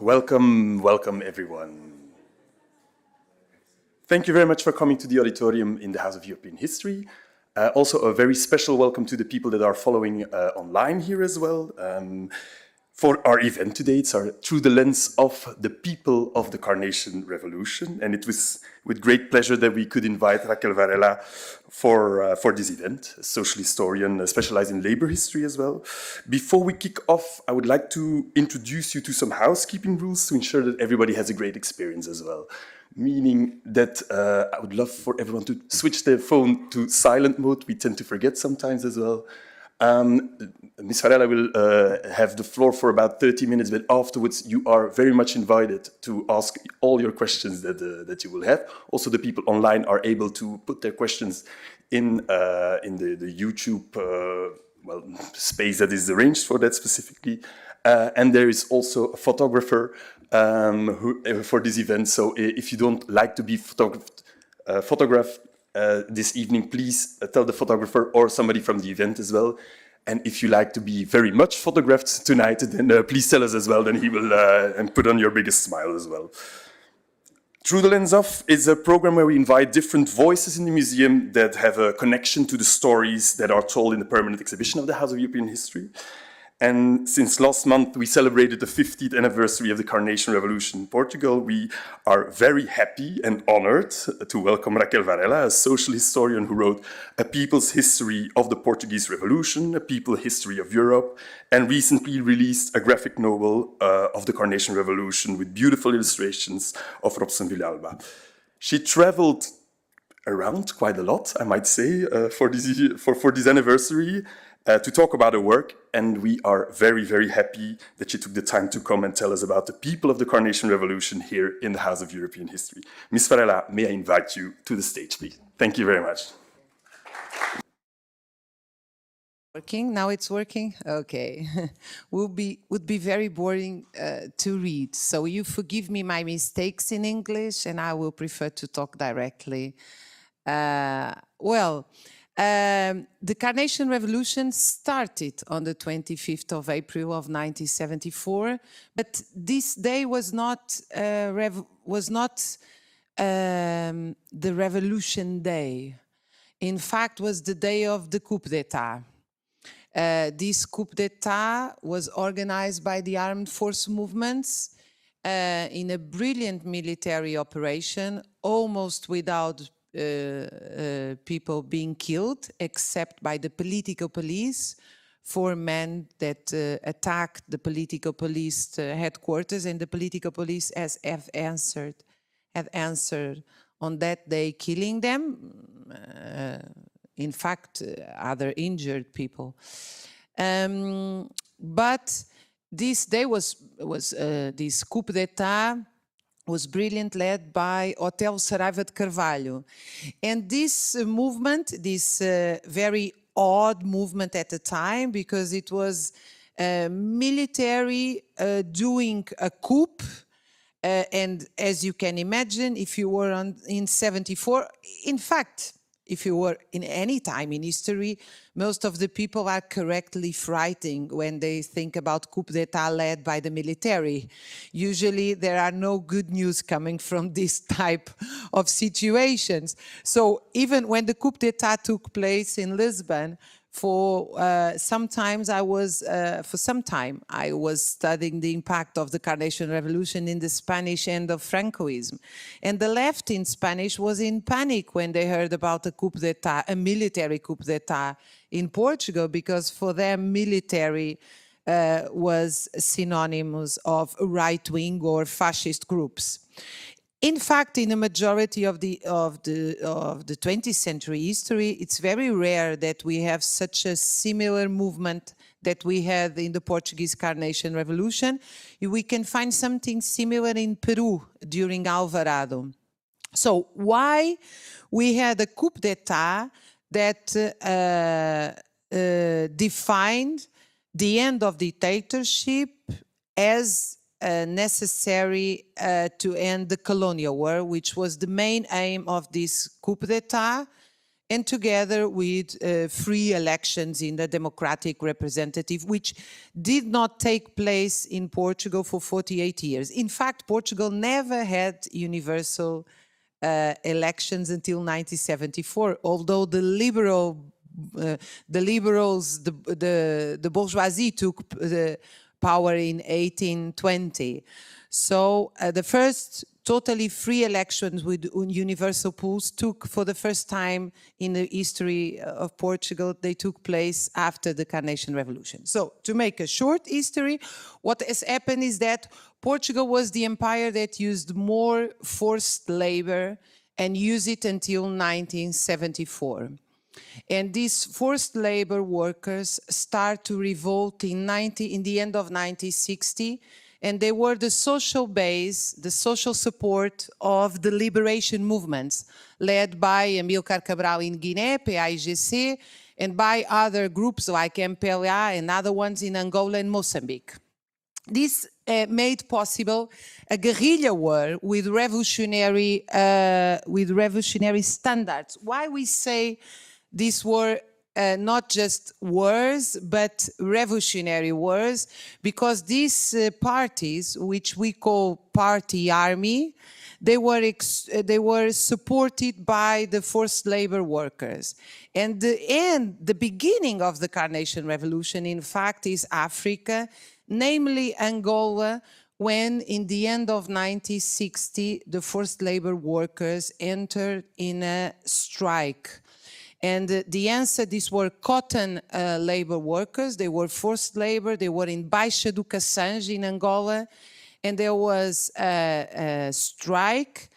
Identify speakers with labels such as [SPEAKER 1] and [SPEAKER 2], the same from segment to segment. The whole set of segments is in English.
[SPEAKER 1] Welcome, welcome everyone. Thank you very much for coming to the auditorium in the House of European History. Also a very special welcome to the people that are following online here as well. For our event today, it's through the lens of the people of the Carnation Revolution, and it was with great pleasure that we could invite Raquel Varela for this event, a social historian specialized in labor history as well. Before we kick off, I would like to introduce you to some housekeeping rules to ensure that everybody has a great experience as well. Meaning that I would love for everyone to switch their phone to silent mode. We tend to forget sometimes as well. Ms. Varela will have the floor for about 30 minutes, but afterwards you are very much invited to ask all your questions that you will have. Also, the people online are able to put their questions in the YouTube space that is arranged for that specifically. And there is also a photographer for this event. So if you don't like to be photographed this evening, please tell the photographer or somebody from the event as well. And if you like to be very much photographed tonight, then please tell us as well, then he will and put on your biggest smile as well. Through the Lens Of is a program where we invite different voices in the museum that have a connection to the stories that are told in the permanent exhibition of the House of European History. And since last month, we celebrated the 50th anniversary of the Carnation Revolution in Portugal. We are very happy and honored to welcome Raquel Varela, a social historian who wrote A People's History of the Portuguese Revolution, A People History of Europe, and recently released a graphic novel of the Carnation Revolution with beautiful illustrations of Robson Villaba. She traveled around quite a lot, I might say, for this anniversary, to talk about her work, and we are very, very happy that she took the time to come and tell us about the people of the Carnation Revolution here in the House of European History. Ms. Varela, may I invite you to the stage, please? Thank you very much.
[SPEAKER 2] Working? Now it's working? Okay. Would be very boring to read. So you forgive me my mistakes in English, and I will prefer to talk directly. The Carnation Revolution started on the 25th of April of 1974, but this day was not the Revolution Day. In fact, was the day of the coup d'etat. This coup d'etat was organized by the armed force movements in a brilliant military operation, almost without people being killed, except by the political police, 4 men that attacked the political police headquarters, and the political police have answered on that day, killing them. In fact, other injured people. But this day was this coup d'etat was brilliant, led by Hotel Saraiva de Carvalho. And this movement, this very odd movement at the time, because it was military doing a coup, and as you can imagine, if you were in 74, in fact, if you were in any time in history, most of the people are correctly frightened when they think about coup d'etat led by the military. Usually there are no good news coming from this type of situations. So even when the coup d'etat took place in Lisbon, for some time I was studying the impact of the Carnation Revolution in the Spanish end of Francoism. And the left in Spanish was in panic when they heard about a coup d'etat, a military coup d'etat in Portugal, because for them military was synonymous of right-wing or fascist groups. In fact, in a majority of the 20th century history, it's very rare that we have such a similar movement that we had in the Portuguese Carnation Revolution. We can find something similar in Peru during Alvarado. So why we had a coup d'etat that defined the end of dictatorship as necessary to end the colonial war, which was the main aim of this coup d'etat, and together with free elections in the democratic representative, which did not take place in Portugal for 48 years. In fact, Portugal never had universal elections until 1974, although the liberals, the bourgeoisie took power in 1820. So the first totally free elections with universal polls took, for the first time in the history of Portugal, they took place after the Carnation Revolution. So to make a short history, what has happened is that Portugal was the empire that used more forced labor and used it until 1974. And these forced labor workers start to revolt in the end of 1960, and they were the social base, the social support of the liberation movements led by Amílcar Cabral in Guinea, PAIGC, and by other groups like MPLA and other ones in Angola and Mozambique. This made possible a guerrilla war with revolutionary standards. Why we say these were not just wars, but revolutionary wars, because these parties, which we call party army, they were supported by the forced labor workers. And the beginning of the Carnation Revolution, in fact, is Africa, namely Angola, when in the end of 1960, the forced labor workers entered in a strike. And the answer, these were cotton labor workers, they were forced labor, they were in Baixa do Cassange in Angola, and there was a strike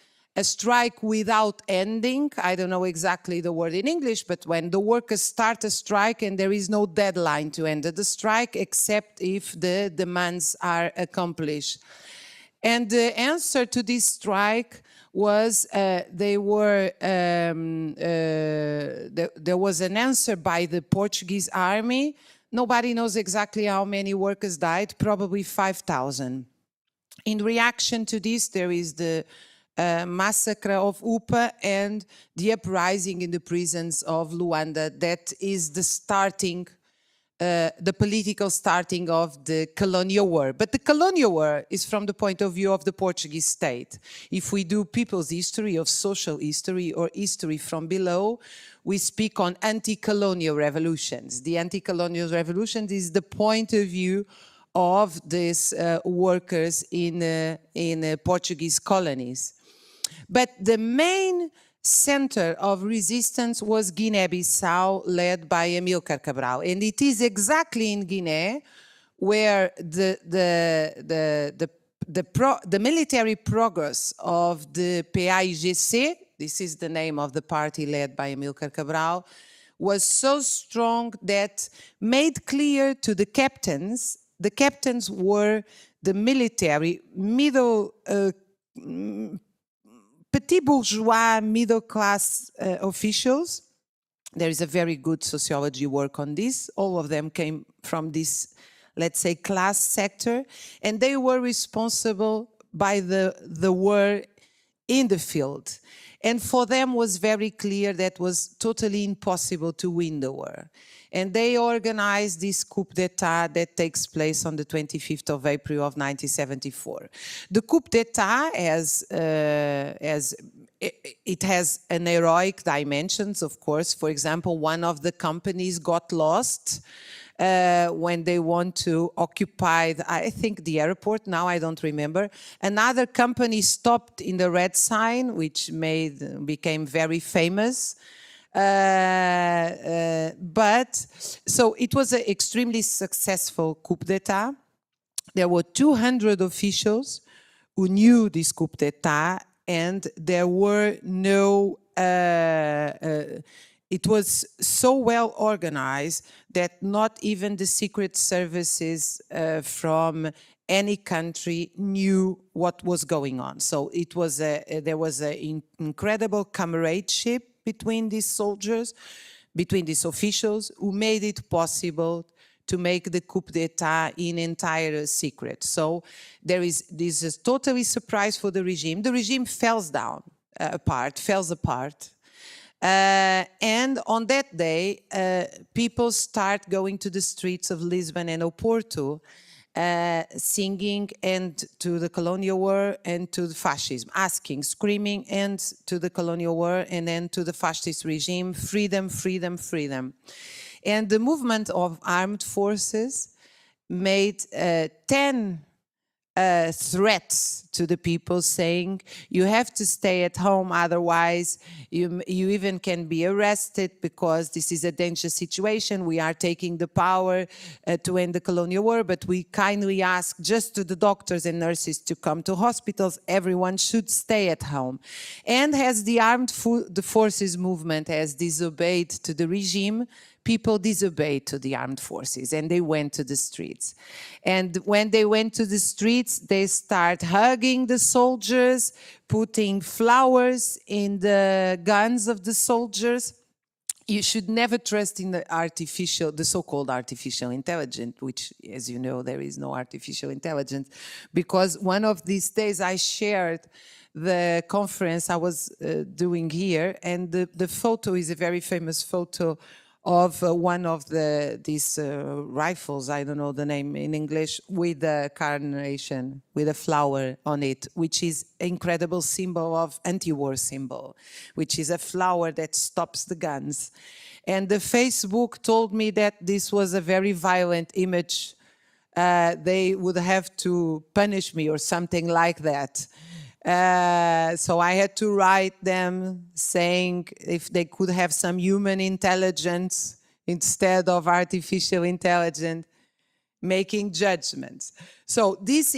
[SPEAKER 2] without ending. I don't know exactly the word in English, but when the workers start a strike and there is no deadline to end the strike except if the demands are accomplished. And the answer to this strike was there was an answer by the Portuguese army. Nobody knows exactly how many workers died, probably 5,000. In reaction to this, there is the massacre of Upa and the uprising in the prisons of Luanda. That is the starting, the political starting of the Colonial War. But the Colonial War is from the point of view of the Portuguese state. If we do people's history, of social history, or history from below, we speak on anti-colonial revolutions. The anti-colonial revolution is the point of view of these workers in Portuguese colonies. But the main center of resistance was Guinea-Bissau, led by Amílcar Cabral. And it is exactly in Guinea where the military progress of the PAIGC, this is the name of the party led by Amílcar Cabral, was so strong that made clear to the captains were the military, petit bourgeois, middle-class officials. There is a very good sociology work on this. All of them came from this, let's say, class sector, and they were responsible by the war in the field. And for them was very clear that was totally impossible to win the war. And they organized this coup d'etat that takes place on the 25th of April of 1974. The coup d'etat has an heroic dimensions, of course. For example, one of the companies got lost when they want to occupy, I think, the airport. Now I don't remember. Another company stopped in the red sign, which became very famous. But so it was an extremely successful coup d'etat. There were 200 officials who knew this coup d'etat, and there were no it was so well organized that not even the secret services from any country knew what was going on. So it was there was an incredible comradeship between these soldiers, between these officials, who made it possible to make the coup d'etat in entire secret. So this is totally surprise for the regime. The regime falls apart. And on that day, people start going to the streets of Lisbon and Oporto, singing and to the colonial war and to the fascism, asking, screaming, and to the colonial war and then to the fascist regime, freedom, freedom, freedom. And the movement of armed forces made 10 threats to the people, saying you have to stay at home, otherwise you even can be arrested, because this is a dangerous situation. We are taking the power to end the colonial war, but we kindly ask just to the doctors and nurses to come to hospitals. Everyone should stay at home. And as the armed forces movement has disobeyed to the regime, people disobeyed to the armed forces and they went to the streets. And when they went to the streets, they start hugging the soldiers, putting flowers in the guns of the soldiers. You should never trust in the so-called artificial intelligence, which, as you know, there is no artificial intelligence, because one of these days I shared the conference I was doing here, and the photo is a very famous photo of one of these rifles, I don't know the name in English, with a carnation, with a flower on it, which is an incredible symbol of anti-war symbol, which is a flower that stops the guns. And the Facebook told me that this was a very violent image. They would have to punish me or something like that. So I had to write them saying if they could have some human intelligence instead of artificial intelligence, making judgments. So this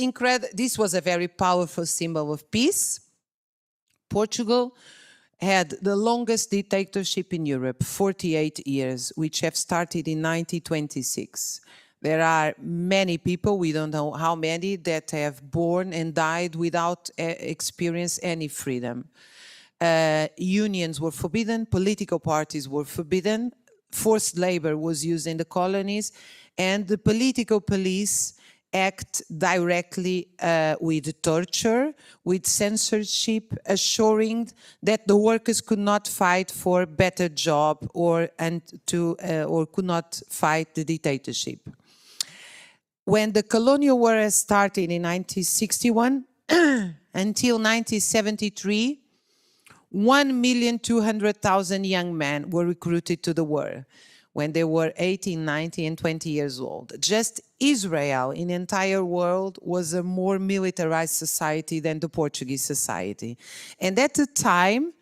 [SPEAKER 2] was a very powerful symbol of peace. Portugal had the longest dictatorship in Europe, 48 years, which have started in 1926. There are many people, we don't know how many, that have born and died without experiencing any freedom. Unions were forbidden, political parties were forbidden, forced labor was used in the colonies, and the political police act directly with torture, with censorship, assuring that the workers could not fight for a better job or could not fight the dictatorship. When the colonial war started in 1961 until 1973, 1,200,000 young men were recruited to the war when they were 18, 19, and 20 years old. Just Israel in the entire world was a more militarized society than the Portuguese society. And at the time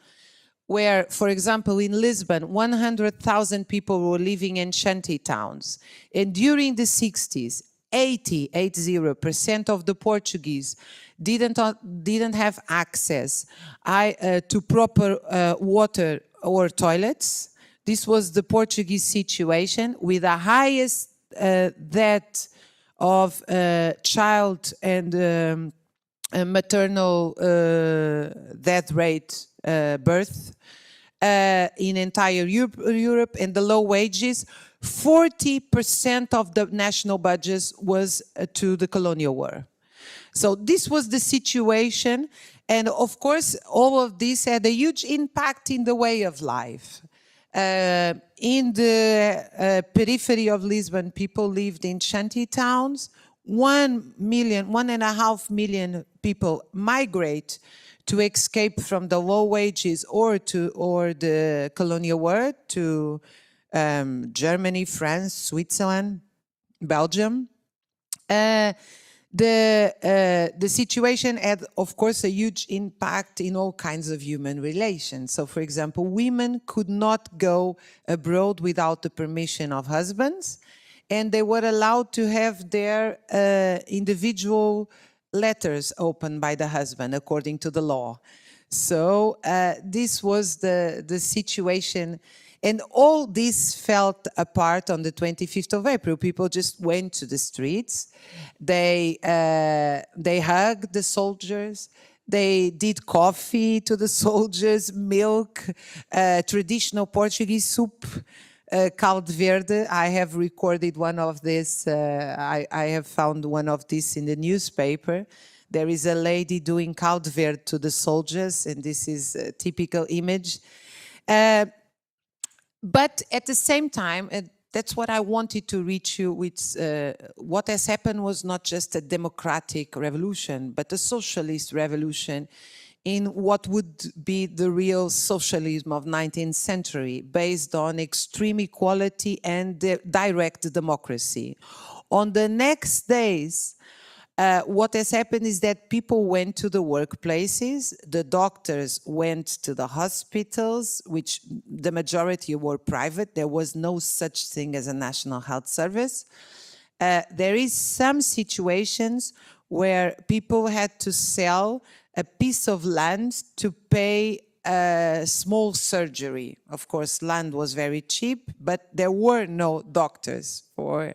[SPEAKER 2] where, for example, in Lisbon, 100,000 people were living in shanty towns. And during the 60s, 80% of the Portuguese didn't have access to proper water or toilets. This was the Portuguese situation, with the highest death of child and maternal death rate birth in entire Europe, and the low wages. 40% of the national budget was to the colonial war. So this was the situation, and of course all of this had a huge impact in the way of life. In the periphery of Lisbon, people lived in shanty towns. 1.5 million people migrate to escape from the low wages or the colonial war to Germany, France, Switzerland, Belgium. The situation had, of course, a huge impact in all kinds of human relations. So, for example, women could not go abroad without the permission of husbands, and they were allowed to have their individual letters opened by the husband, according to the law. So this was the situation. And all this fell apart on the 25th of April. People just went to the streets. They hugged the soldiers. They did coffee to the soldiers, milk, traditional Portuguese soup, caldo verde. I have recorded one of this. I have found one of this in the newspaper. There is a lady doing caldo verde to the soldiers, and this is a typical image. But at the same time, that's what I wanted to reach you with. What has happened was not just a democratic revolution, but a socialist revolution in what would be the real socialism of 19th century, based on extreme equality and direct democracy. On the next days, what has happened is that people went to the workplaces, the doctors went to the hospitals, which the majority were private. There was no such thing as a national health service. There is some situations where people had to sell a piece of land to pay a small surgery. Of course, land was very cheap, but there were no doctors for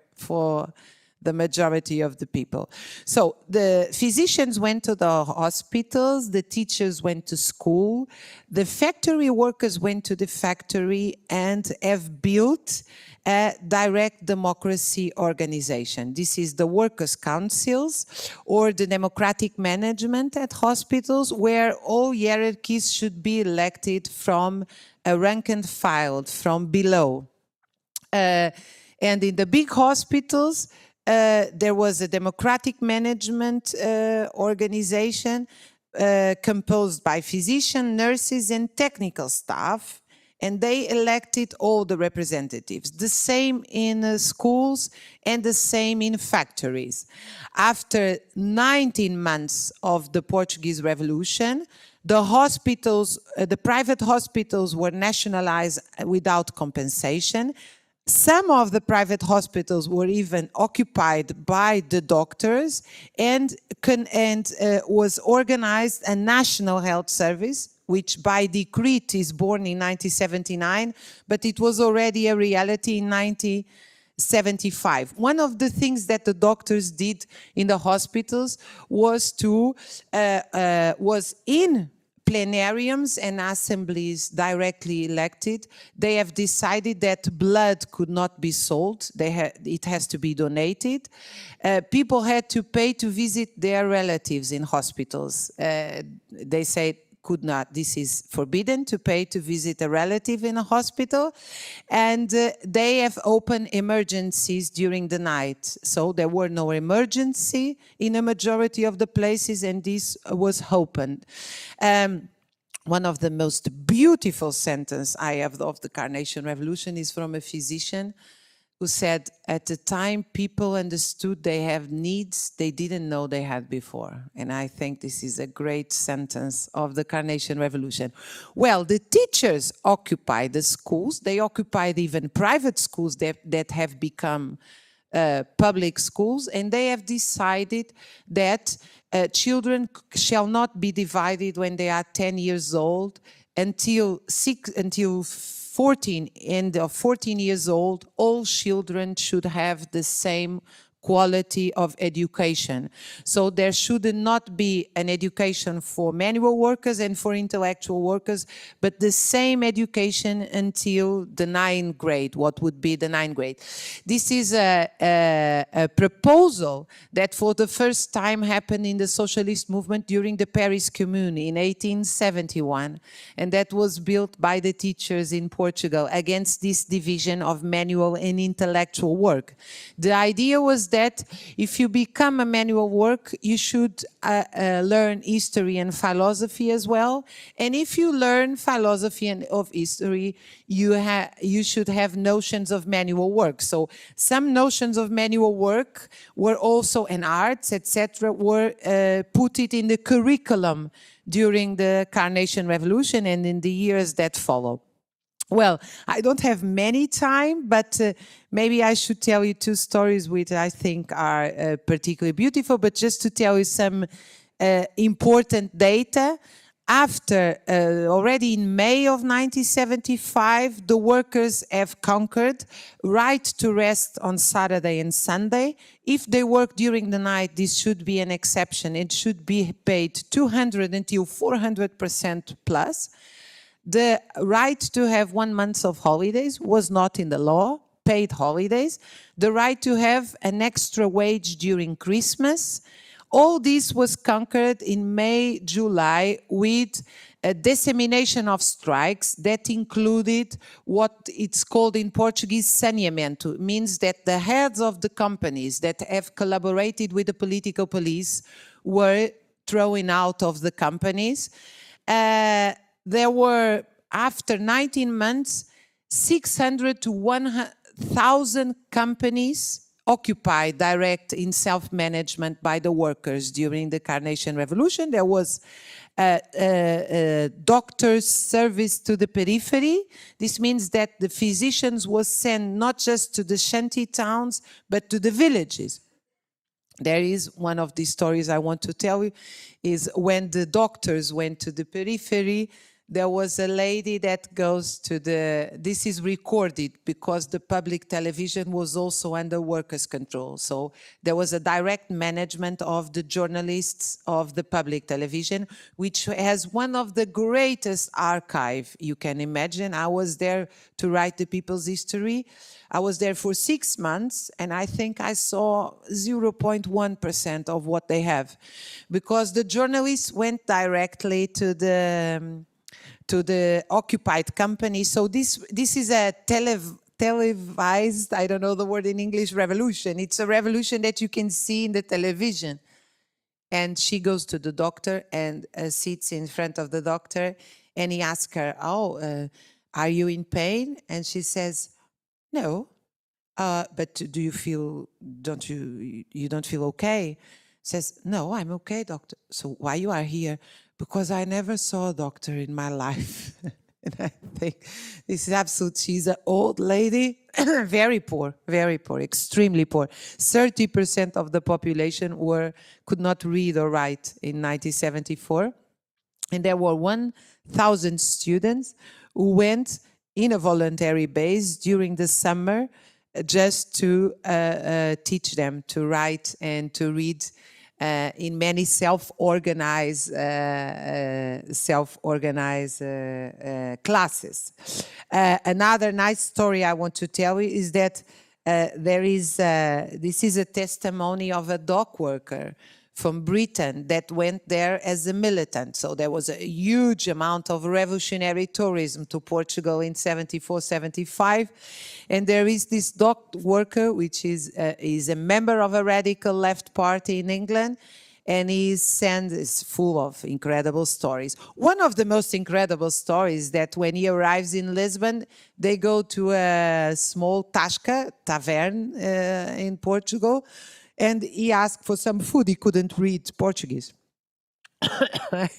[SPEAKER 2] the majority of the people. So the physicians went to the hospitals, the teachers went to school, the factory workers went to the factory and have built a direct democracy organization. This is the workers' councils or the democratic management at hospitals, where all hierarchies should be elected from a rank and file, from below. And in the big hospitals, there was a democratic management organization composed by physicians, nurses, and technical staff, and they elected all the representatives. The same in schools and the same in factories. After 19 months of the Portuguese Revolution, the hospitals, the private hospitals were nationalized without compensation. Some of the private hospitals were even occupied by the doctors, and was organized a national health service, which by decree is born in 1979, but it was already a reality in 1975. One of the things that the doctors did in the hospitals was in plenariums and assemblies directly elected, they have decided that blood could not be sold. It has to be donated. People had to pay to visit their relatives in hospitals. They said could not, this is forbidden to pay to visit a relative in a hospital. And they have opened emergencies during the night. So there were no emergency in a majority of the places, and this was opened. One of the most beautiful sentences I have of the Carnation Revolution is from a physician who said, at the time people understood they have needs they didn't know they had before. And I think this is a great sentence of the Carnation Revolution. Well, the teachers occupy the schools. They occupied even private schools that have become public schools, and they have decided that children shall not be divided when they are 10 years old until 14, and of 14 years old, all children should have the same quality of education. So there should not be an education for manual workers and for intellectual workers, but the same education until the 9th grade, what would be the 9th grade. This is a proposal that for the first time happened in the socialist movement during the Paris Commune in 1871, and that was built by the teachers in Portugal against this division of manual and intellectual work. The idea was that if you become a manual work, you should learn history and philosophy as well. And if you learn philosophy and of history, you should have notions of manual work. So some notions of manual work were also, and arts, etc., were put it in the curriculum during the Carnation Revolution and in the years that follow. Well, I don't have many time, but maybe I should tell you two stories which I think are particularly beautiful, but just to tell you some important data. After, already in May of 1975, the workers have conquered right to rest on Saturday and Sunday. If they work during the night, this should be an exception. It should be paid 200 until 400% plus. The right to have 1 month of holidays was not in the law, paid holidays. The right to have an extra wage during Christmas. All this was conquered in May, July with a dissemination of strikes that included what it's called in Portuguese saneamento, means that the heads of the companies that have collaborated with the political police were thrown out of the companies. There were, after 19 months, 600 to 1,000 companies occupied direct in self-management by the workers during the Carnation Revolution. There was doctors' service to the periphery. This means that the physicians was sent not just to the shanty towns, but to the villages. There is one of the stories I want to tell you, is when the doctors went to the periphery, there was a lady that goes to this is recorded because the public television was also under workers' control. So there was a direct management of the journalists of the public television, which has one of the greatest archive you can imagine. I was there to write the people's history. I was there for 6 months, and I think I saw 0.1% of what they have, because the journalists went directly to the occupied company. So this is a televised, I don't know the word in English, revolution. It's a revolution that you can see in the television. And she goes to the doctor and sits in front of the doctor, and he asks her, are you in pain? And she says, no, but do you feel, you don't feel okay? Says, no, I'm okay, doctor. So why you are here? Because I never saw a doctor in my life. And I think this is absolute, she's an old lady, very poor, extremely poor. 30% of the population could not read or write in 1974. And there were 1,000 students who went in a voluntary base during the summer just to teach them to write and to read in many self-organized classes. Another nice story I want to tell you is that this is a testimony of a dock worker from Britain that went there as a militant. So there was a huge amount of revolutionary tourism to Portugal in 74, 75. And there is this dock worker, which is a member of a radical left party in England. And is full of incredible stories. One of the most incredible stories that when he arrives in Lisbon, they go to a small tavern in Portugal, and he asked for some food. He couldn't read Portuguese.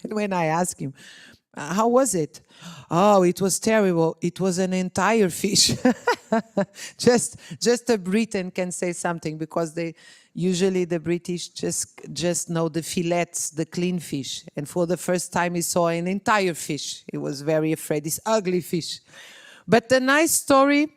[SPEAKER 2] When I asked him, how was it? Oh, it was terrible. It was an entire fish. Just a Briton can say something, because usually the British just know the fillets, the clean fish. And for the first time he saw an entire fish. He was very afraid, this ugly fish. But the nice story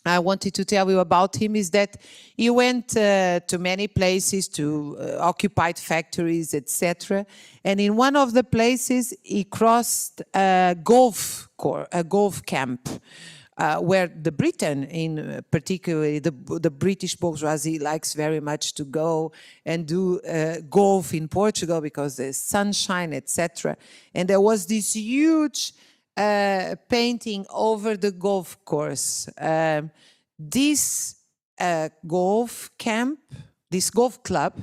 [SPEAKER 2] I wanted to tell you about him is that he went to many places, to occupied factories, etc. And in one of the places, he crossed a golf camp, where the Britain, in particularly the British bourgeoisie, likes very much to go and do golf in Portugal because there's sunshine, etc. And there was this huge painting over the golf course. This golf camp, this golf club,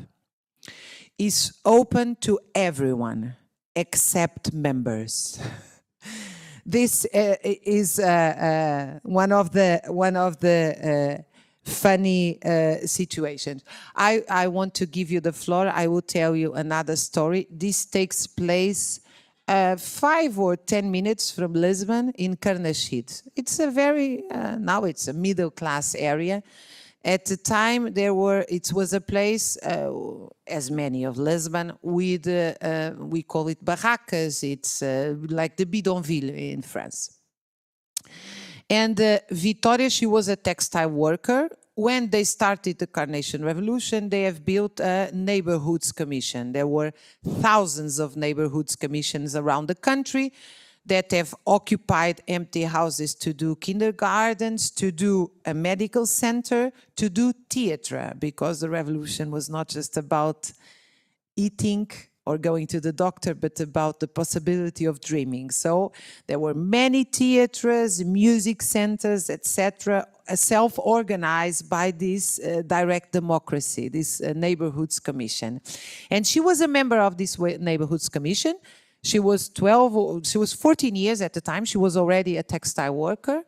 [SPEAKER 2] is open to everyone except members. This is one of the funny situations. I want to give you the floor. I will tell you another story. This takes place 5 or 10 minutes from Lisbon in Carnation. It's a very, now it's a middle class area. At the time it was a place, as many of Lisbon, with, we call it barracas. It's like the bidonville in France. And Victoria, she was a textile worker. When they started the Carnation Revolution, they have built a neighborhoods commission. There were thousands of neighborhoods commissions around the country that have occupied empty houses to do kindergartens, to do a medical center, to do theater, because the revolution was not just about eating or going to the doctor, but about the possibility of dreaming. So there were many theaters, music centers, etc., self-organized by this direct democracy, this Neighbourhoods Commission. And she was a member of this Neighbourhoods Commission. She was 14 years at the time. She was already a textile worker.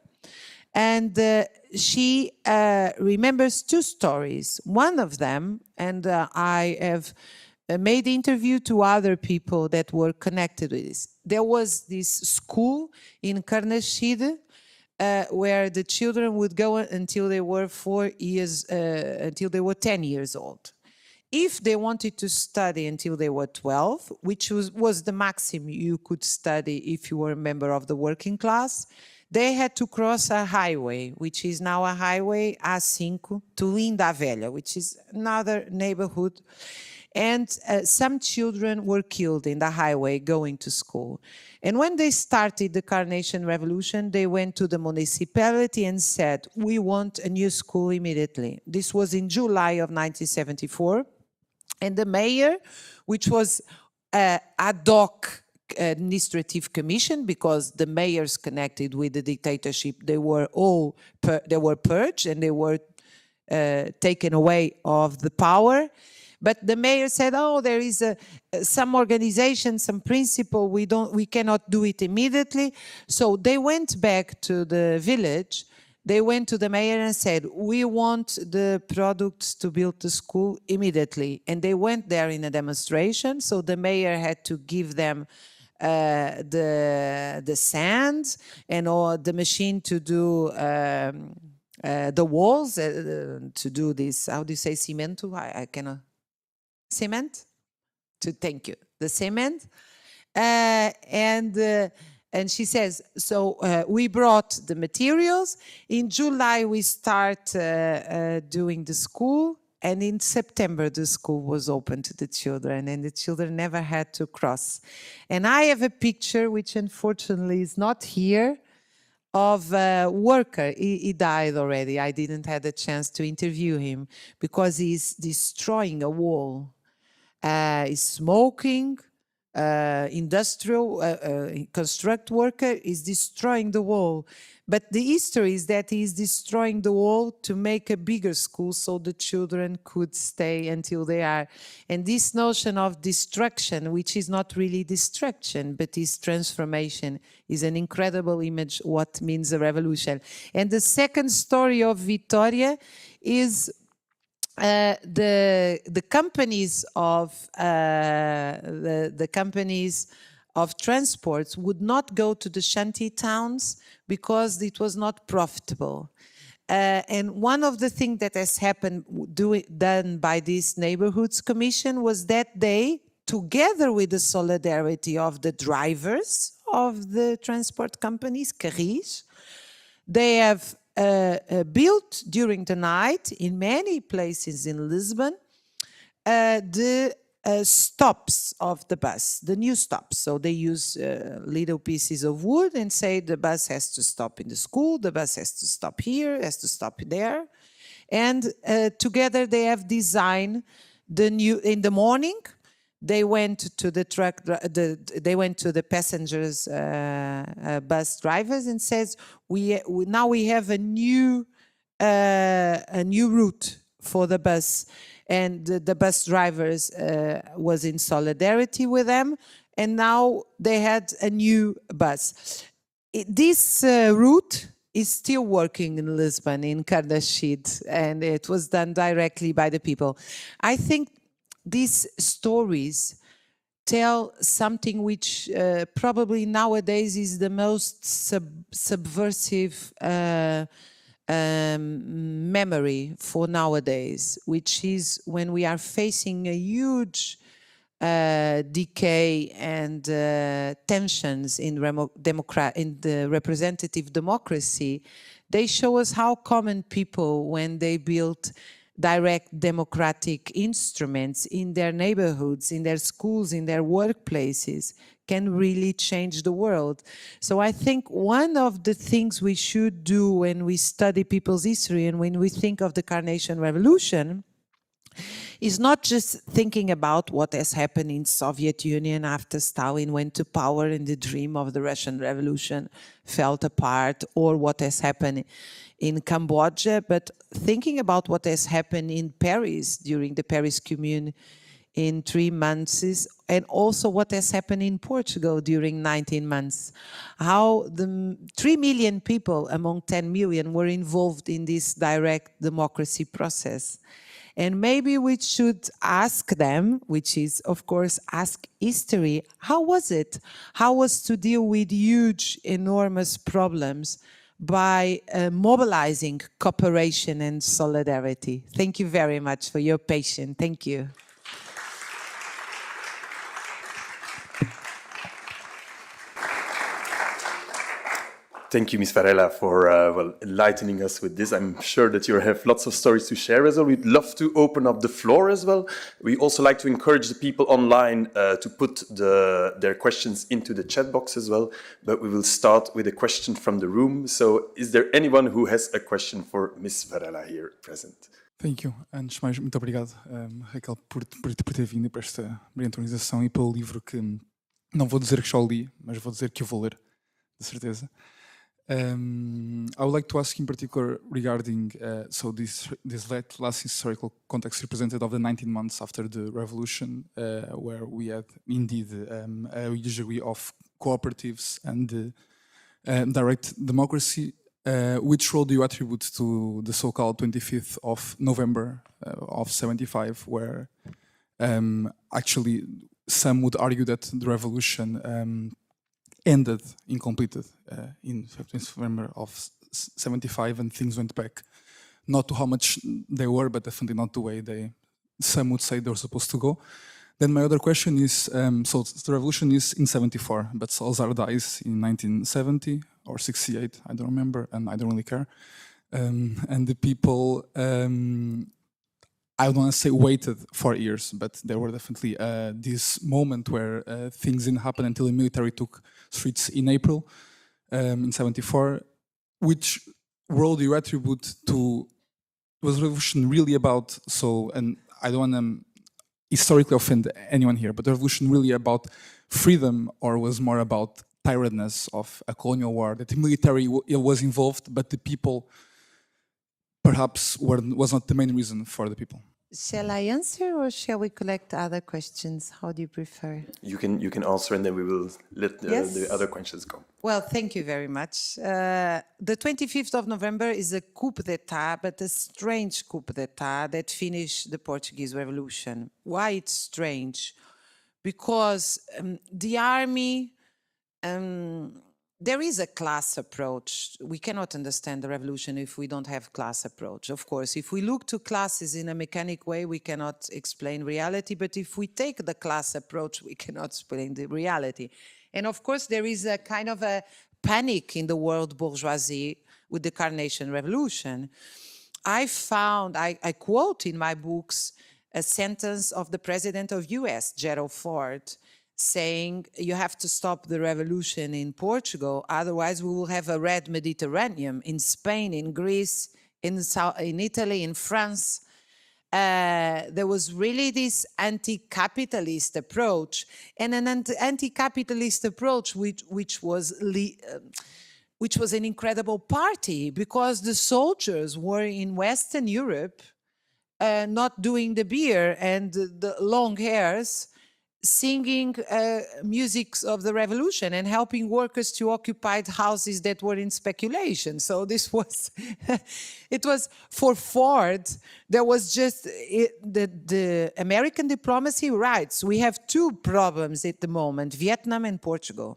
[SPEAKER 2] And she remembers two stories. One of them, and I have made interview to other people that were connected with this. There was this school in Carnation where the children would go until they were 4 years, until they were 10 years old. If they wanted to study until they were 12, which was the maximum you could study if you were a member of the working class, they had to cross a highway, which is now a highway A5 to Linda a Velha, which is another neighborhood. And some children were killed in the highway going to school. And when they started the Carnation Revolution, they went to the municipality and said, we want a new school immediately. This was in July of 1974. And the mayor, which was ad hoc administrative commission, because the mayors connected with the dictatorship, they were all purged and they were taken away of the power. But the mayor said, oh, there is some organization, some principle, we cannot do it immediately. So they went back to the village. They went to the mayor and said, we want the products to build the school immediately. And they went there in a demonstration. So the mayor had to give them the sand and or the machine to do the walls, to do this, how do you say, cimento? I cannot. Cement? Thank you. The cement. And she says, so we brought the materials. In July, we start doing the school. And in September, the school was open to the children. And the children never had to cross. And I have a picture, which unfortunately is not here, of a worker. He died already. I didn't have the chance to interview him because he's destroying a wall. He's smoking. Industrial construct worker is destroying the wall. But the history is that he is destroying the wall to make a bigger school so the children could stay until they are. And this notion of destruction, which is not really destruction, but is transformation, is an incredible image what means a revolution. And the second story of Victoria is the companies of the companies of transports would not go to the shanty towns because it was not profitable. And one of the things that has happened done by this Neighbourhoods Commission was that they, together with the solidarity of the drivers of the transport companies, carris, they have built during the night in many places in Lisbon the stops of the bus, the new stops. So they use little pieces of wood and say the bus has to stop in the school, the bus has to stop here, has to stop there. And together they have designed the new, in the morning, they went to the truck, they went to the passengers, bus drivers, and says, now we have a new route for the bus, and the bus drivers was in solidarity with them, and now they had a new bus. This route is still working in Lisbon, in Carnation, and it was done directly by the people. I think these stories tell something which probably nowadays is the most subversive memory for nowadays, which is when we are facing a huge decay and tensions in the representative democracy. They show us how common people, when they built direct democratic instruments in their neighborhoods, in their schools, in their workplaces, can really change the world. So I think one of the things we should do when we study people's history and when we think of the Carnation Revolution is not just thinking about what has happened in Soviet Union after Stalin went to power and the dream of the Russian Revolution fell apart, or what has happened in Cambodia, but thinking about what has happened in Paris during the Paris Commune in 3 months, and also what has happened in Portugal during 19 months. How the 3 million people among 10 million were involved in this direct democracy process. And maybe we should ask them, which is, of course, ask history, how was it? How was to deal with huge, enormous problems by mobilizing cooperation and solidarity? Thank you very much for your patience. Thank you.
[SPEAKER 1] Thank you, Ms. Varela, for well, enlightening us with this. I'm sure that you have lots of stories to share as well. We'd love to open up the floor as well. We also like to encourage the people online to put their questions into the chat box as well. But we will start with a question from the room. So is there anyone who has a question for Ms. Varela here present?
[SPEAKER 3] Thank you. Antes de mais, muito obrigado, Raquel, por ter vindo para esta brilhante organização e pelo livro que não vou dizer que já o li, mas vou dizer que eu vou ler, de certeza. I would like to ask in particular regarding so this last historical context represented of the 19 months after the revolution, where we had indeed a huge degree of cooperatives and direct democracy. Which role do you attribute to the so-called 25th of November of 75, where actually some would argue that the revolution ended incompleted in 15th November of 75, and things went back not to how much they were, but definitely not the way some would say they were supposed to go. Then my other question is, so the revolution is in 74, but Salazar dies in 1970 or 68, I don't remember, and I don't really care. And the people, I don't want to say waited for years, but there were definitely this moment where things didn't happen until the military took streets in April in 74. Which role do you attribute to, was the revolution really about, so, and I don't want to historically offend anyone here, but the revolution really about freedom, or was more about tiredness of a colonial war, that the military was involved, but the people perhaps was not the main reason for the people?
[SPEAKER 2] Shall I answer, or shall we collect other questions? How do you prefer?
[SPEAKER 1] You can answer, and then we will let the other questions go.
[SPEAKER 2] Well, thank you very much. The 25th of November is a coup d'etat, but a strange coup d'etat that finished the Portuguese Revolution. Why it's strange? Because the army, there is a class approach. We cannot understand the revolution if we don't have class approach. Of course, if we look to classes in a mechanic way, we cannot explain reality. But if we take the class approach, we cannot explain the reality. And of course, there is a kind of a panic in the world bourgeoisie with the Carnation Revolution. I quote in my books a sentence of the president of US, Gerald Ford, saying, you have to stop the revolution in Portugal, otherwise we will have a red Mediterranean in Spain, in Greece, in Italy, in France. There was really this anti-capitalist approach, and an anti-capitalist approach which was an incredible party, because the soldiers were in Western Europe, not doing the beer and the long hairs, singing music of the revolution and helping workers to occupy houses that were in speculation. So this was, it was for Ford, there was just, the American diplomacy writes, we have two problems at the moment, Vietnam and Portugal.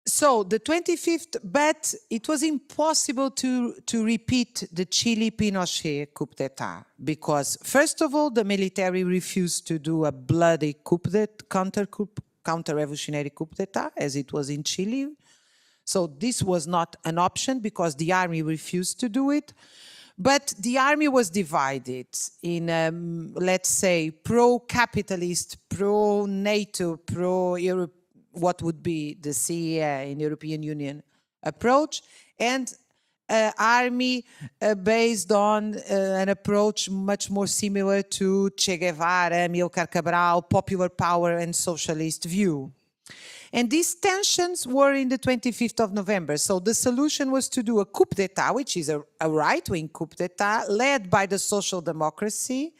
[SPEAKER 2] So the 25th, but it was impossible to repeat the Chile Pinochet coup d'etat, because first of all, the military refused to do a bloody counter-revolutionary coup d'etat, as it was in Chile. So this was not an option because the army refused to do it. But the army was divided in, let's say, pro-capitalist, pro-NATO, pro-Europe, what would be the CEA in European Union approach, and army based on an approach much more similar to Che Guevara, Amilcar Cabral, popular power and socialist view. And these tensions were in the 25th of November. So the solution was to do a coup d'etat, which is a right-wing coup d'etat led by the social democracy,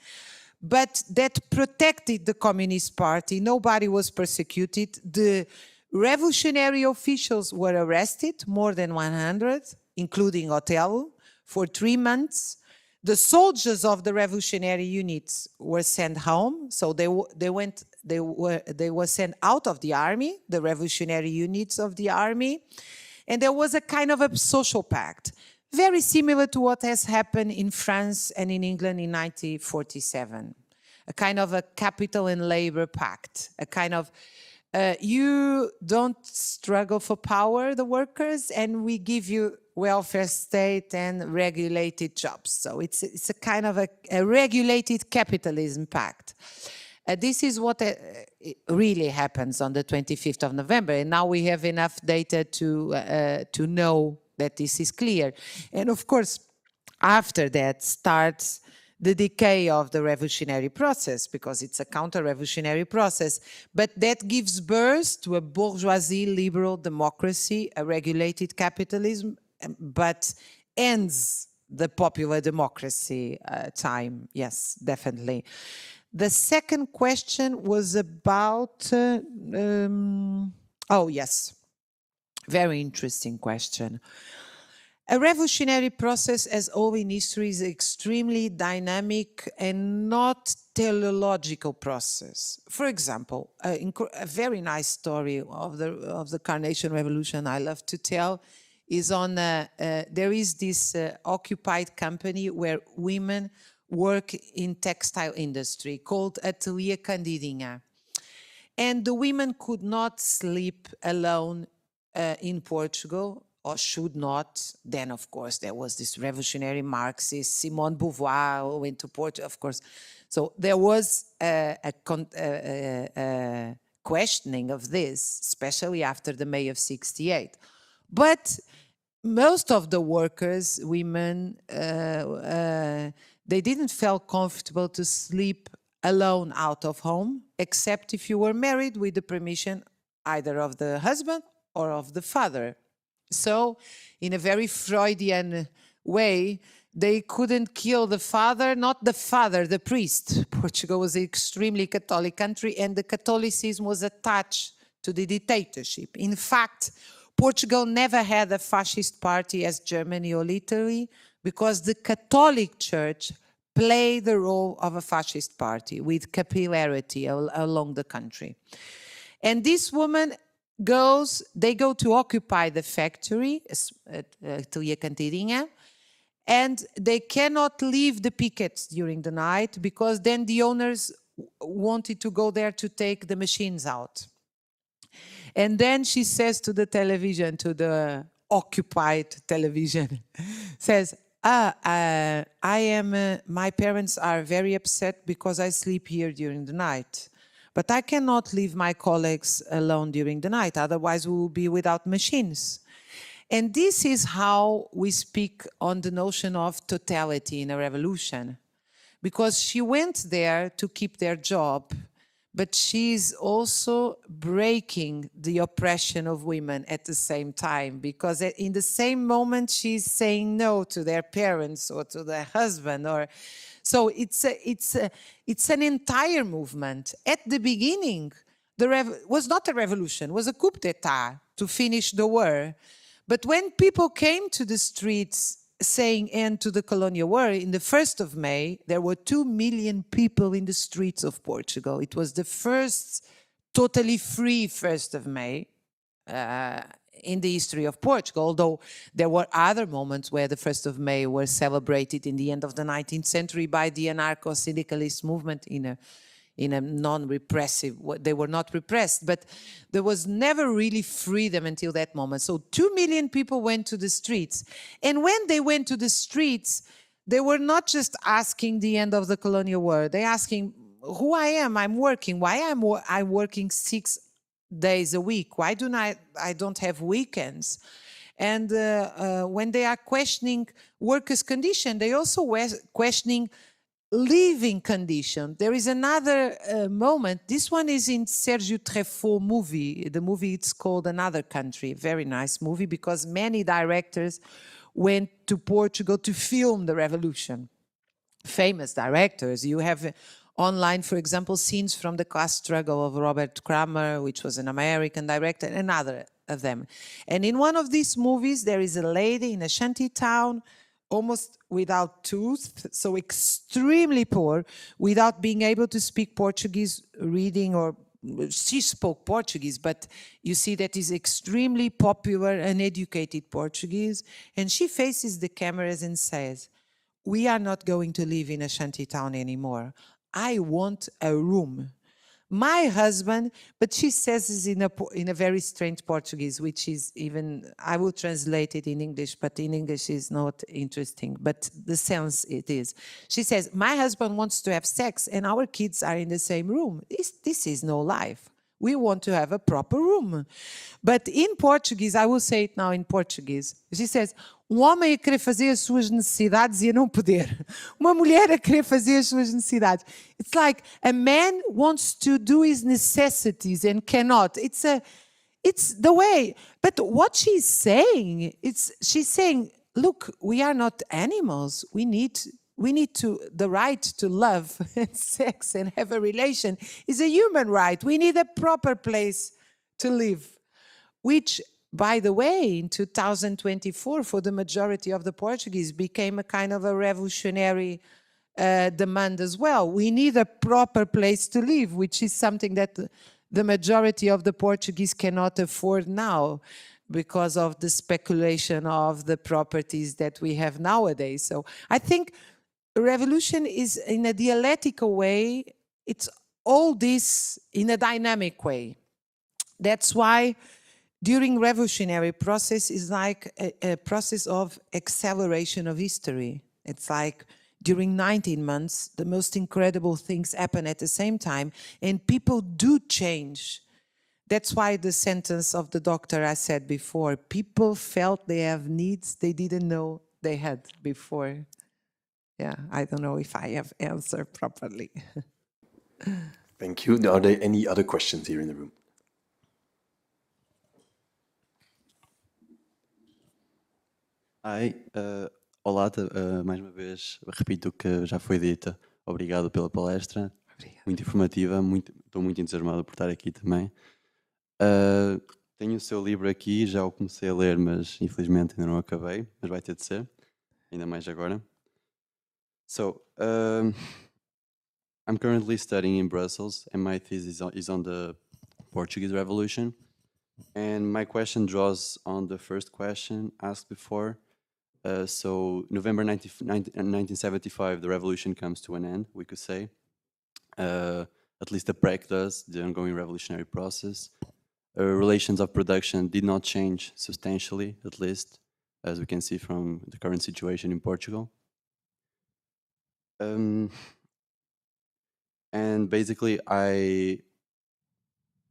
[SPEAKER 2] but that protected the Communist Party. Nobody was persecuted. The revolutionary officials were arrested, more than 100, including Otelo, for 3 months. The soldiers of the revolutionary units were sent home, so they were sent out of the army, the revolutionary units of the army, and there was a kind of a social pact, very similar to what has happened in France and in England in 1947, a kind of a capital and labor pact, a kind of you don't struggle for power, the workers, and we give you welfare state and regulated jobs. So it's a kind of a regulated capitalism pact. This is what really happens on the 25th of November. And now we have enough data to know that this is clear. And of course, after that starts the decay of the revolutionary process, because it's a counter-revolutionary process. But that gives birth to a bourgeoisie liberal democracy, a regulated capitalism, but ends the popular democracy time. Yes, definitely. The second question was about, oh yes, very interesting question. A revolutionary process, as all in history, is extremely dynamic and not teleological process. For example, a very nice story of the Carnation Revolution I love to tell is on, there is this occupied company where women work in textile industry called Atelier Candidinha. And the women could not sleep alone in Portugal, or should not. Then, of course, there was this revolutionary Marxist, Simone Beauvoir, who went to Portugal, of course. So there was a questioning of this, especially after the May of '68. But most of the workers, women, they didn't feel comfortable to sleep alone out of home, except if you were married with the permission either of the husband or of the father. So, in a very Freudian way, they couldn't kill the father, not the father, the priest. Portugal was an extremely Catholic country, and the Catholicism was attached to the dictatorship. In fact, Portugal never had a fascist party as Germany or Italy, because the Catholic Church played the role of a fascist party with capillarity along the country. And this woman they go to occupy the factory, Atelier Candidinha, and they cannot leave the pickets during the night because then the owners wanted to go there to take the machines out. And then she says to the television, to the occupied television, says, my parents are very upset because I sleep here during the night. But I cannot leave my colleagues alone during the night, otherwise we will be without machines. And this is how we speak on the notion of totality in a revolution. Because she went there to keep their job, but she's also breaking the oppression of women at the same time, because in the same moment she's saying no to their parents or to their husband. So it's an entire movement. At the beginning, was not a revolution, was a coup d'etat to finish the war. But when people came to the streets saying end to the colonial war, in the 1st of May, there were 2 million people in the streets of Portugal. It was the first totally free 1st of May in the history of Portugal, although there were other moments where the 1st of May was celebrated in the end of the 19th century by the anarcho-syndicalist movement in a non-repressive, they were not repressed, but there was never really freedom until that moment. So 2 million people went to the streets. And when they went to the streets, they were not just asking the end of the colonial war, they're asking who I am, I'm working, why I'm working 6 days a week, why I don't have weekends? And when they are questioning workers' condition, they also questioning living condition. There is another moment. This one is in Sergio Treffaut movie. The movie, it's called Another Country. Very nice movie because many directors went to Portugal to film the revolution. Famous directors. You have online, for example, scenes from the class struggle of Robert Kramer, which was an American director, and other of them. And in one of these movies, there is a lady in a shanty town, almost without tooth, so extremely poor, without being able to speak Portuguese, reading, or she spoke Portuguese, but you see that is extremely popular and educated Portuguese. And she faces the cameras and says, "We are not going to live in a shanty town anymore. I want a room." My husband, but she says this in a very strange Portuguese, which is even, I will translate it in English, but in English is not interesting, but the sense it is. She says, "My husband wants to have sex and our kids are in the same room. This is no life. We want to have a proper room." But in Portuguese, I will say it now in Portuguese. She says, homem a querer fazer as suas necessidades e a não poder. Uma mulher a querer fazer as suas necessidades. It's like a man wants to do his necessities and cannot. It's the way. But what she's saying, she's saying, look, we are not animals. We need the right to love and sex and have a relation is a human right. We need a proper place to live, which, by the way, in 2024, for the majority of the Portuguese, became a kind of a revolutionary demand as well. We need a proper place to live, which is something that the majority of the Portuguese cannot afford now because of the speculation of the properties that we have nowadays. So I think revolution is, in a dialectical way, it's all this in a dynamic way. That's why during revolutionary process is like a process of acceleration of history. It's like during 19 months, the most incredible things happen at the same time, and people do change. That's why the sentence of the doctor I said before, people felt they have needs they didn't know they had before. Yeah, I don't know if I have answered properly.
[SPEAKER 1] Thank you. Are there any other questions here in the room?
[SPEAKER 4] Hi, olá, mais uma vez, repito o que já foi dito. Obrigado pela palestra.
[SPEAKER 2] Obrigada.
[SPEAKER 4] Muito informativa, estou muito entusiasmado por estar aqui também. Tenho o seu livro aqui, já o comecei a ler, mas infelizmente ainda não acabei, mas vai ter de ser, ainda mais agora. So, I'm currently studying in Brussels, and my thesis is on the Portuguese Revolution. And my question draws on the first question asked before. So November 1975, the revolution comes to an end, we could say. At least the PREC does, the ongoing revolutionary process. Relations of production did not change substantially, at least, as we can see from the current situation in Portugal. And basically, I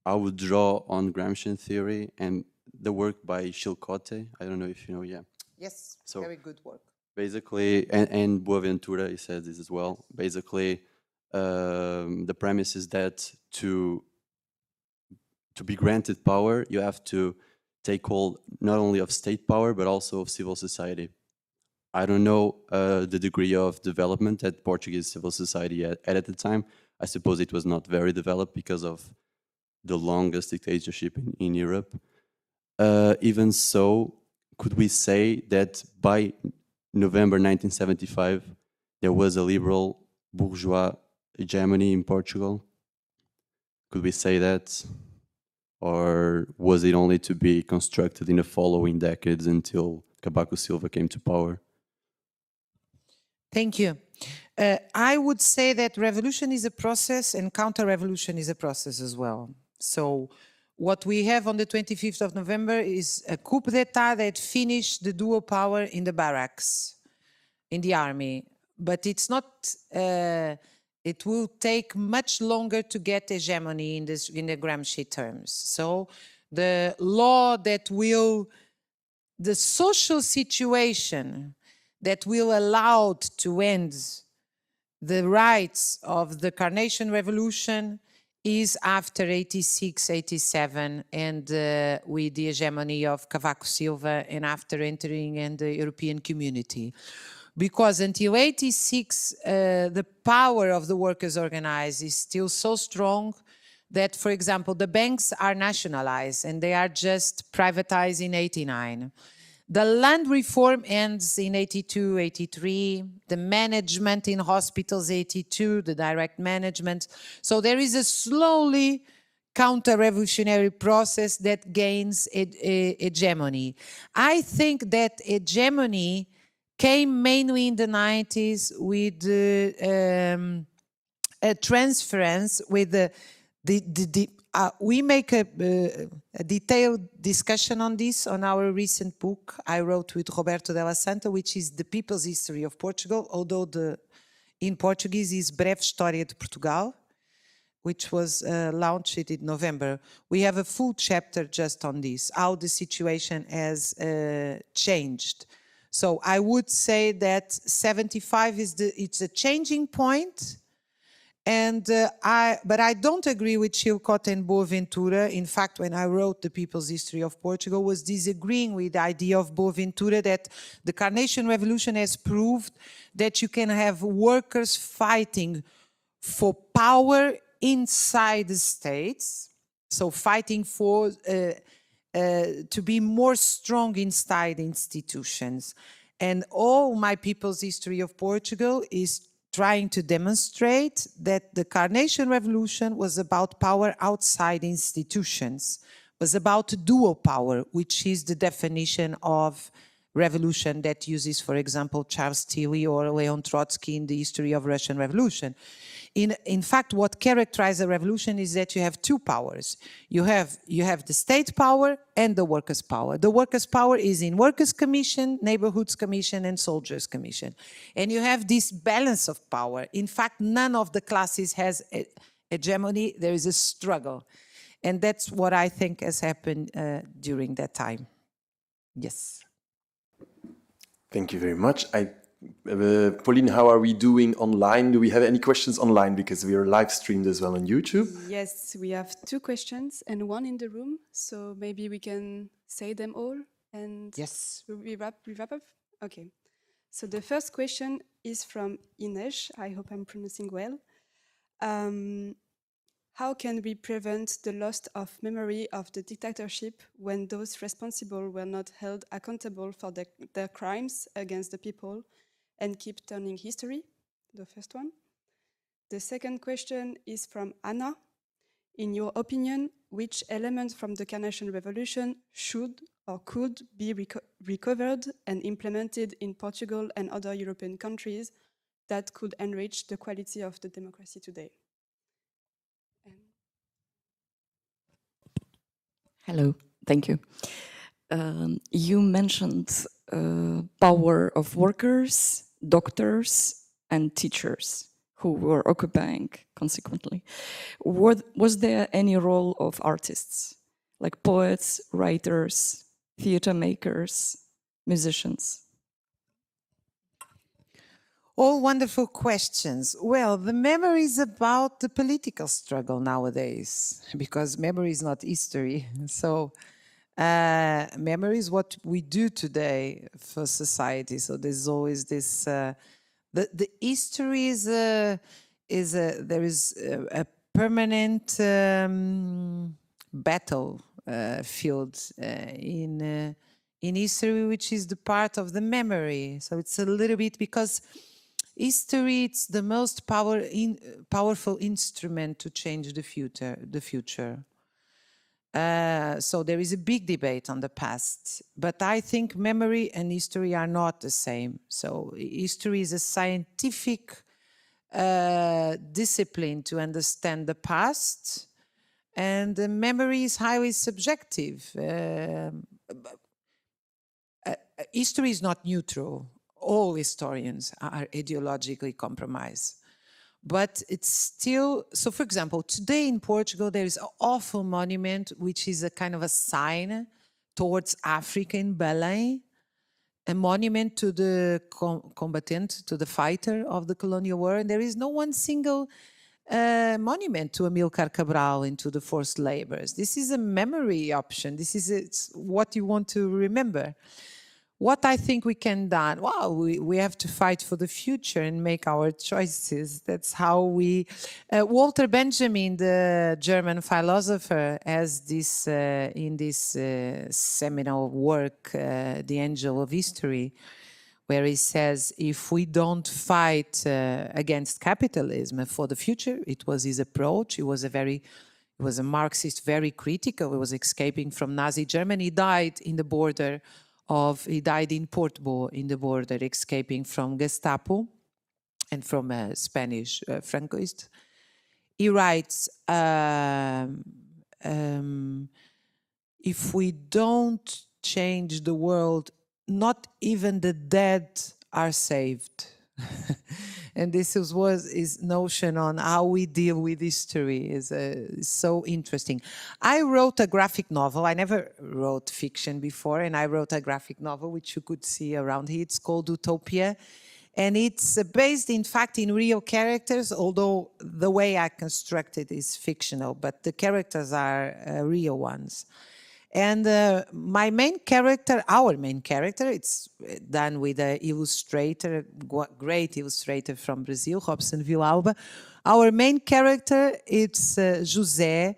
[SPEAKER 4] would draw on Gramscian theory and the work by Chilcote. I don't know if you know, yeah.
[SPEAKER 2] Yes,
[SPEAKER 4] So,
[SPEAKER 2] very good work.
[SPEAKER 4] Basically, and Boaventura, he said this as well. Basically, the premise is that to be granted power, you have to take hold not only of state power, but also of civil society. I don't know the degree of development that Portuguese civil society had at the time. I suppose it was not very developed because of the longest dictatorship in Europe. Even so, could we say that by November 1975, there was a liberal bourgeois hegemony in Portugal? Could we say that? Or was it only to be constructed in the following decades until Cavaco Silva came to power?
[SPEAKER 2] Thank you. I would say that revolution is a process and counter-revolution is a process as well. So what we have on the 25th of November is a coup d'etat that finished the dual power in the barracks, in the army. But it's not, it will take much longer to get hegemony in the Gramsci terms. So the law that will the social situation that will allow to end the rights of the Carnation Revolution is after 86, 87, and with the hegemony of Cavaco Silva, and after entering in the European community. Because until 86, the power of the workers organized is still so strong that, for example, the banks are nationalized and they are just privatized in 89. The land reform ends in 82, 83, the management in hospitals 82, the direct management. So there is a slowly counter-revolutionary process that gains hegemony. I think that hegemony came mainly in the 90s with a transference with we make a detailed discussion on this on our recent book I wrote with Roberto Della Santa, which is The People's History of Portugal, although in Portuguese is Breve História de Portugal, which was launched in November. We have a full chapter just on this, how the situation has changed. So I would say that 75 it's a changing point. And but I don't agree with Chilcott and Boaventura. In fact, when I wrote The People's History of Portugal, was disagreeing with the idea of Boaventura that the Carnation Revolution has proved that you can have workers fighting for power inside the states, so fighting for to be more strong inside institutions. And all my People's History of Portugal is trying to demonstrate that the Carnation Revolution was about power outside institutions, was about dual power, which is the definition of revolution that uses, for example, Charles Tilly or Leon Trotsky in the history of Russian Revolution. In fact, what characterizes a revolution is that you have two powers. You have the state power and the workers' power. The workers' power is in Workers' Commission, Neighbourhoods Commission, and Soldiers' Commission. And you have this balance of power. In fact, none of the classes has hegemony. There is a struggle. And that's what I think has happened during that time. Yes.
[SPEAKER 1] Thank you very much. Pauline, how are we doing online? Do we have any questions online? Because we are live streamed as well on YouTube.
[SPEAKER 5] Yes, we have 2 questions and 1 in the room. So maybe we can say them all and
[SPEAKER 2] Yes.
[SPEAKER 5] we wrap up? Okay. So the first question is from Ines. I hope I'm pronouncing well. How can we prevent the loss of memory of the dictatorship when those responsible were not held accountable for their crimes against the people and keep turning history? The first one. The second question is from Anna. In your opinion, which elements from the Carnation Revolution should or could be recovered and implemented in Portugal and other European countries that could enrich the quality of the democracy today?
[SPEAKER 6] Hello, thank you. You mentioned power of workers, doctors, and teachers who were occupying consequently. Was there any role of artists, like poets, writers, theater makers, musicians?
[SPEAKER 2] All wonderful questions. Well, the memory is about the political struggle nowadays, because memory is not history. So memory is what we do today for society. So there's always this, the history is there is a permanent battle field in history, which is the part of the memory. So it's a little bit because history, it's the most powerful instrument to change the future. So there is a big debate on the past, but I think memory and history are not the same. So history is a scientific discipline to understand the past, and the memory is highly subjective. History is not neutral. All historians are ideologically compromised. But it's still, so for example, today in Portugal, there is an awful monument, which is a kind of a sign towards Africa in Belém, a monument to the combatant, to the fighter of the colonial war. And there is no one single monument to Amilcar Cabral and to the forced labors. This is a memory option. This is it's what you want to remember. What I think we can do, well, we have to fight for the future and make our choices. That's how we... Walter Benjamin, the German philosopher, has this, in this seminal work, The Angel of History, where he says, if we don't fight against capitalism for the future, it was his approach. He was a Marxist, very critical. He was escaping from Nazi Germany. He died in the border he died in Portugal, in the border, escaping from Gestapo and from a Spanish Francoist. He writes, if we don't change the world, not even the dead are saved. And this was his notion on how we deal with history is so interesting. I wrote a graphic novel. I never wrote fiction before, and I wrote a graphic novel, which you could see around here. It's called Utopia. And it's based, in fact, in real characters, although the way I constructed is fictional, but the characters are real ones. And my main character, our main character, it's done with an illustrator, great illustrator from Brazil, Robson Villaba. Our main character, it's José,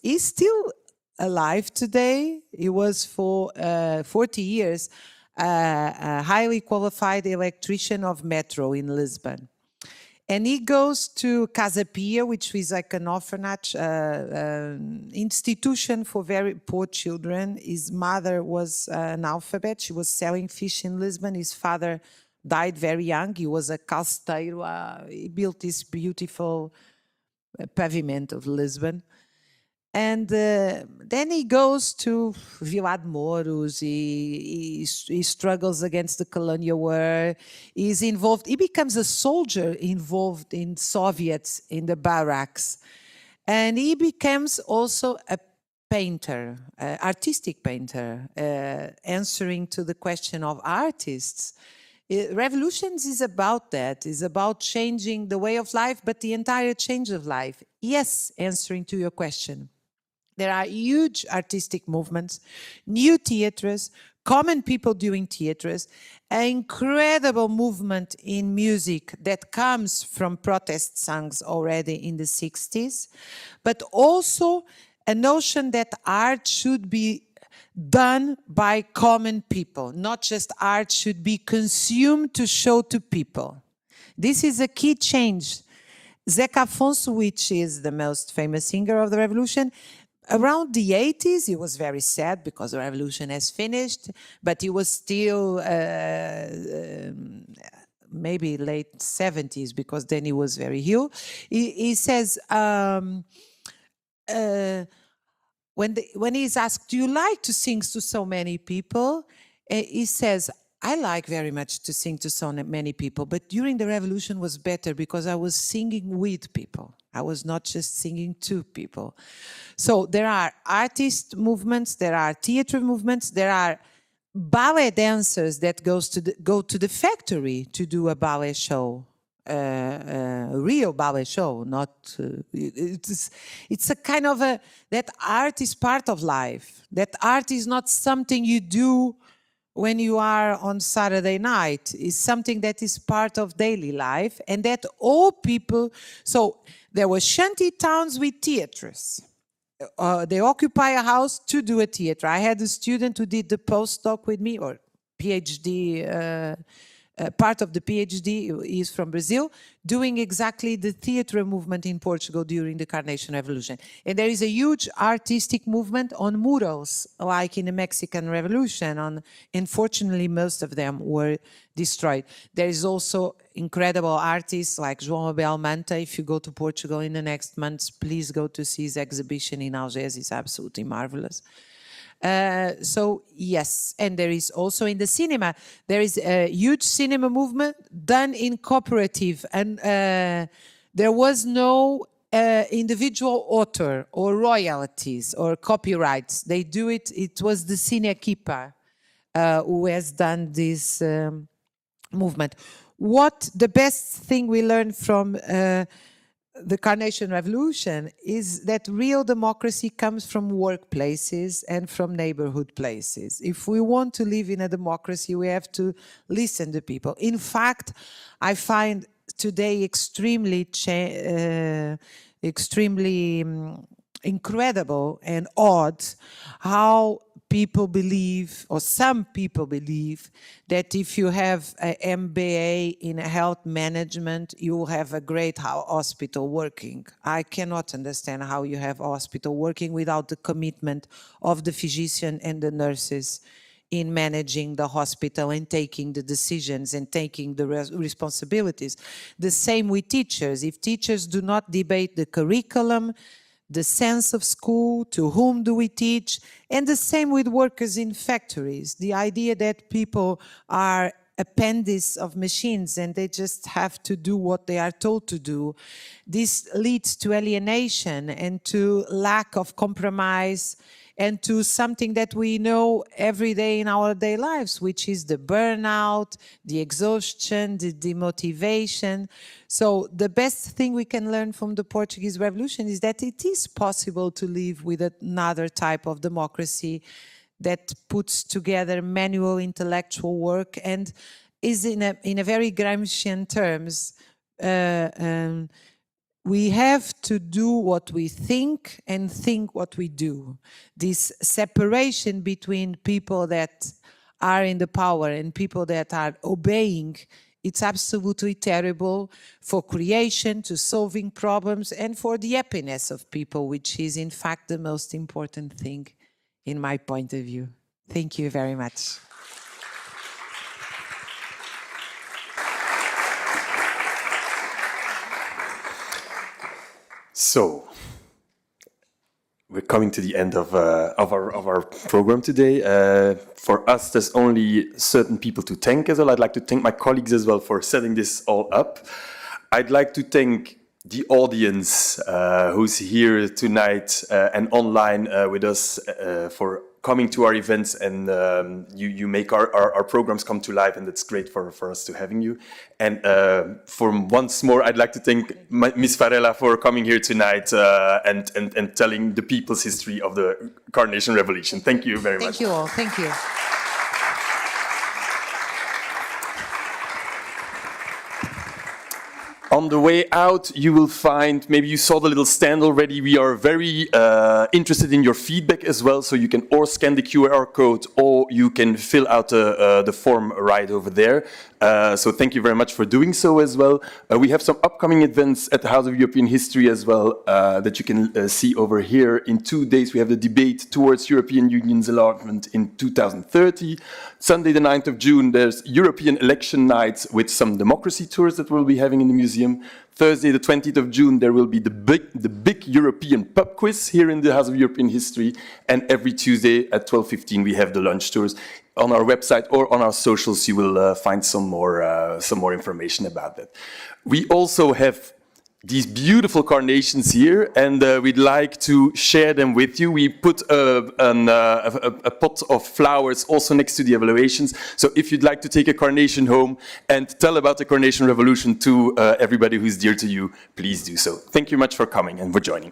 [SPEAKER 2] he's still alive today. He was for 40 years a highly qualified electrician of metro in Lisbon. And he goes to Casa Pia, which is like an orphanage, institution for very poor children. His mother was an alphabet. She was selling fish in Lisbon. His father died very young. He was a calceteiro. He built this beautiful pavement of Lisbon. And then he goes to Vila de Mouros. He struggles against the colonial war. He's involved. He becomes a soldier involved in Soviets in the barracks. And he becomes also a painter, artistic painter, answering to the question of artists. Revolutions is about that, is about changing the way of life, but the entire change of life. Yes, answering to your question. There are huge artistic movements, new theatres, common people doing theatres, an incredible movement in music that comes from protest songs already in the 60s, but also a notion that art should be done by common people, not just art should be consumed to show to people. This is a key change. Zeca Afonso, which is the most famous singer of the revolution, around the 80s, he was very sad because the revolution has finished, but he was still maybe late 70s because then he was very ill. He says, when he's asked, do you like to sing to so many people? He says, I like very much to sing to so many people, but during the revolution was better because I was singing with people. I was not just singing to people. So there are artist movements, there are theater movements, there are ballet dancers that go to the factory to do a ballet show, a real ballet show. Not it's a kind of that art is part of life. That art is not something you do when you are on Saturday night. Is something that is part of daily life, and that all people. So there were shanty towns with theatres. They occupy a house to do a theatre. I had a student who did the postdoc with me, or PhD, part of the PhD is from Brazil, doing exactly the theatre movement in Portugal during the Carnation Revolution. And there is a huge artistic movement on murals, like in the Mexican Revolution. Unfortunately, most of them were destroyed. There is also incredible artists like João Abel Manta. If you go to Portugal in the next months, please go to see his exhibition in Algés. It's absolutely marvelous. So yes, and there is also in the cinema, there is a huge cinema movement done in cooperative, and there was no individual author or royalties or copyrights. They do it. It was the Sine Kipa who has done this movement. What the best thing we learned from the Carnation Revolution is that real democracy comes from workplaces and from neighborhood places. If we want to live in a democracy, we have to listen to people. In fact, I find today extremely incredible and odd how people believe, or some people believe, that if you have an MBA in health management, you will have a great hospital working. I cannot understand how you have a hospital working without the commitment of the physician and the nurses in managing the hospital and taking the decisions and taking the responsibilities. The same with teachers. If teachers do not debate the curriculum, the sense of school, to whom do we teach, and the same with workers in factories. The idea that people are appendices of machines and they just have to do what they are told to do. This leads to alienation and to lack of compromise and to something that we know every day in our daily lives, which is the burnout, the exhaustion, the demotivation. So the best thing we can learn from the Portuguese Revolution is that it is possible to live with another type of democracy that puts together manual intellectual work and is in a very Gramscian terms, we have to do what we think and think what we do. This separation between people that are in the power and people that are obeying, it's absolutely terrible for creation, to solving problems, and for the happiness of people, which is in fact the most important thing in my point of view. Thank you very much.
[SPEAKER 1] So, we're coming to the end of our program today. For us, there's only certain people to thank as well. I'd like to thank my colleagues as well for setting this all up. I'd like to thank the audience who's here tonight and online with us for coming to our events, and you make our programs come to life, and that's great for us to having you. And for once more, I'd like to thank Ms. Varela for coming here tonight and telling the people's history of the Carnation Revolution. Thank you very much.
[SPEAKER 2] Thank you all. Thank you.
[SPEAKER 1] On the way out, you will find, maybe you saw the little stand already, we are very interested in your feedback as well, so you can or scan the QR code or you can fill out the form right over there. So thank you very much for doing so as well. We have some upcoming events at the House of European History as well that you can see over here. In 2 days, we have the debate towards European Union's enlargement in 2030. Sunday, the 9th of June, there's European election nights with some democracy tours that we'll be having in the museum. Thursday, the 20th of June, there will be the big European pub quiz here in the House of European History. And every Tuesday at 12:15, we have the lunch tours. On our website or on our socials, you will find some more information about that. We also have these beautiful carnations here, and we'd like to share them with you. We put a pot of flowers also next to the evaluations. So if you'd like to take a carnation home and tell about the Carnation Revolution to everybody who's dear to you, please do so. Thank you much for coming and for joining.